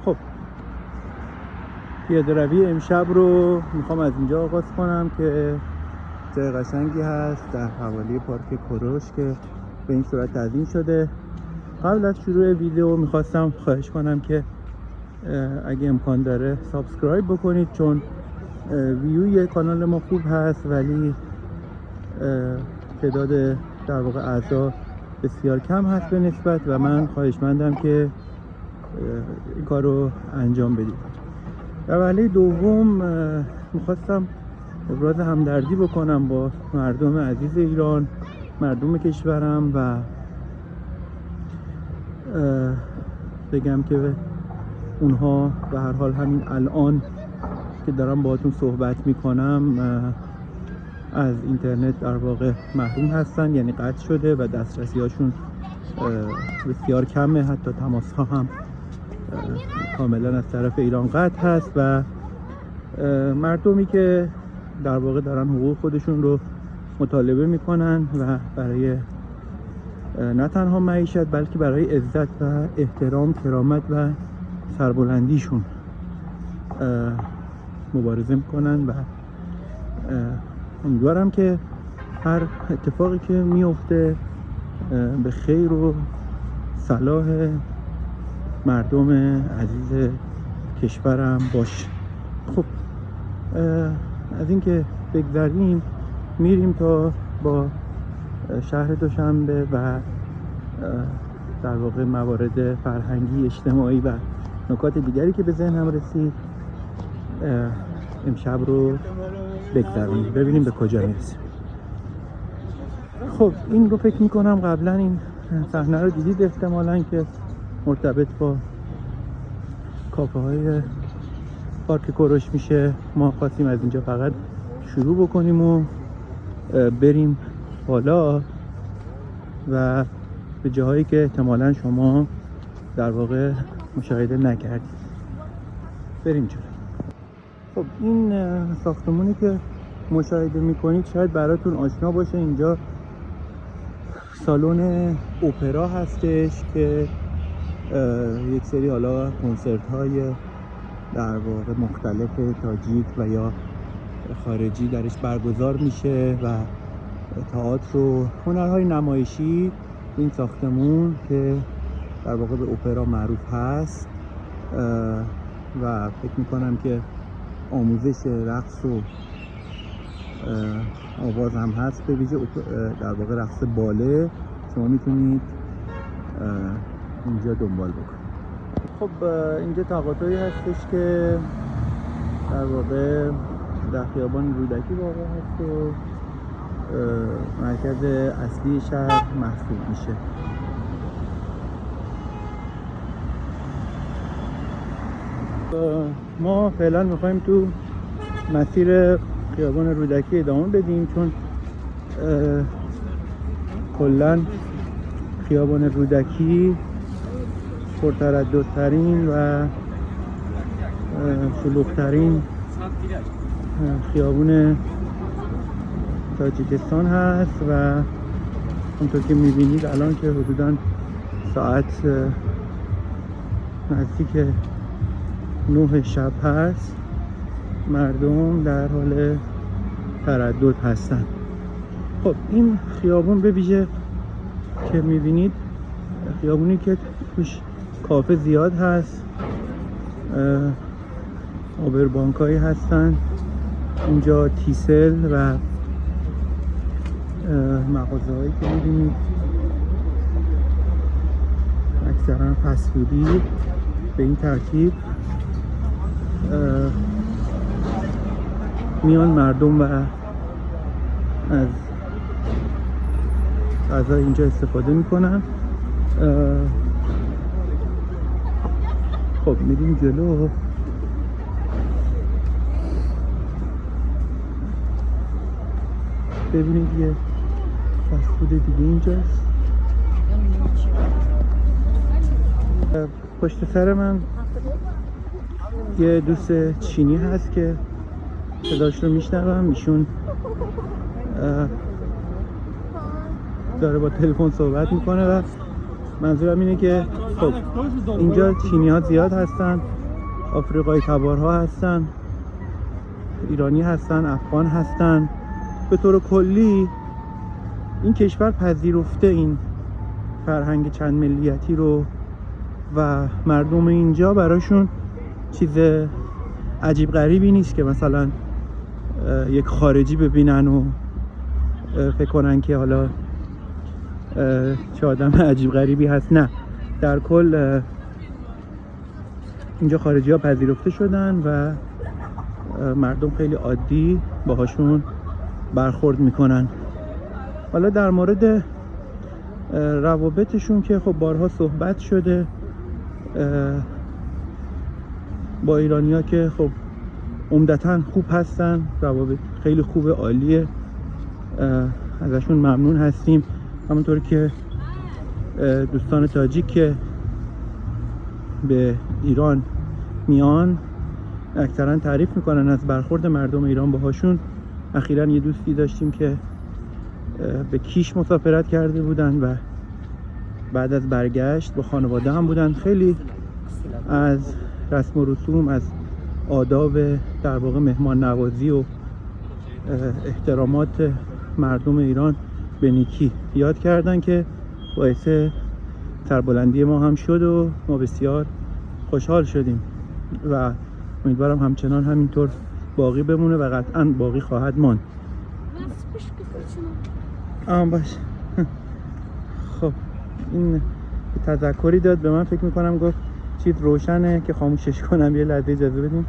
خب پیاده روی امشب رو میخوام از اینجا آغاز کنم که جای قشنگی هست در حوالی پارک کوروش که به این صورت تزیین شده. قبل از شروع ویدیو میخواستم خواهش کنم که اگه امکان داره سابسکرایب بکنید، چون ویوی کانال ما خوب هست ولی تعداد در واقع اعضا بسیار کم هست به نسبت و من خواهشمندم که این کار رو انجام بدید. در وهله دوم میخواستم ابراز همدردی بکنم با مردم عزیز ایران، مردم کشورم، و بگم که اونها به هر حال همین الان که دارم باهاتون صحبت میکنم از اینترنت در واقع محروم هستن، یعنی قطع شده و دسترسی هاشون بسیار کمه، حتی تماس ها هم کاملا از طرف ایران قطع هست و مردمی که در واقع دارن حقوق خودشون رو مطالبه میکنن و برای نه تنها معیشت بلکه برای عزت و احترام، کرامت و سربلندیشون مبارزه میکنن و امیدوارم که هر اتفاقی که میفته به خیر و صلاح مردم عزیز کشورم باشه. خب از اینکه بگذریم میریم تا با شهر دوشنبه و در واقع موارد فرهنگی، اجتماعی و نکات دیگری که به ذهنم رسید امشب رو بگذرونیم، ببینیم به کجا میرسیم. خب این رو فکر میکنم قبلا این صحنه رو دیدید احتمالاً که مرتبط با کافه های پارک کوروش میشه. ما خواستیم از اینجا فقط شروع بکنیم و بریم بالا و به جاهایی که احتمالاً شما در واقع مشاهده نکردید بریم جلو. خب این ساختمونی که مشاهده میکنید شاید براتون آشنا باشه. اینجا سالن اپرا هستش که یک سری حالا کنسرت های در واقع مختلف تاجیک و یا خارجی درش برگزار میشه و تئاتر و هنرهای نمایشی این ساختمون که در واقع به اپرا معروف هست و فکر میکنم که آموزش رقص و آواز هم هست، به ویژه در واقع رقص باله شما میتونید اینجا دنبال بکنید. خب اینجا تقاطعی هستش که در واقع در خیابان رودکی واقع هست و مرکز اصلی شهر محسوب میشه. ما فعلا میخوایم تو مسیر خیابان رودکی ادامه بدیم، چون کلن خیابان رودکی پرترددترین و شلوغ‌ترین خیابون تاجیکستان هست و اونطور که میبینید الان که حدوداً ساعت نزدیک 9 شب هست، مردم در حال تردد هستن. خب این خیابون به ویژه که میبینید خیابونی که توش کافه زیاد هست، آبربانکایی هستن اینجا، تیسل و مغازه هایی که میبینید اکثرا فسفودی به این ترتیب میان مردم و از غذا اینجا استفاده میکنن. خب میریم جلو. ببینید یه فسفود دیگه اینجاست. پشت سر من یه دوست چینی هست که صداش رو میشنوم، ایشون داره با تلفن صحبت میکنه و منظورم اینه که خب اینجا چینی ها زیاد هستن، آفریقای تبارها هستن، ایرانی هستن، افغان هستن. به طور کلی این کشور پذیرفته این فرهنگ چند ملیتی رو و مردم اینجا براشون چیز عجیب غریبی نیست که مثلا یک خارجی ببینن و فکر کنن که حالا چه آدم عجیب غریبی هست. نه، در کل اینجا خارجی ها پذیرفته شدن و مردم خیلی عادی باهاشون برخورد میکنن. حالا در مورد روابطشون که خب بارها صحبت شده، با ایرانی‌ها که خب عمدتاً خوب هستن، روابط خیلی خوبه، عالیه، ازشون ممنون هستیم. همونطور که دوستان تاجیک که به ایران میان اکثرا تعریف میکنن از برخورد مردم ایران باهاشون. اخیراً یه دوستی داشتیم که به کیش مسافرت کرده بودن و بعد از برگشت با خانواده هم بودن. خیلی از رسم و رسوم، از آداب در واقع مهمان نوازی و احترامات مردم ایران به نیکی یاد کردن که باعث سربلندی ما هم شد و ما بسیار خوشحال شدیم و امیدوارم همچنان همینطور باقی بمونه و قطعا باقی خواهد ماند. باش. خب این تذکری داد به من، فکر میکنم گفت چیز روشنه که خاموشش کنم. یه لحظه اجازه بدیم.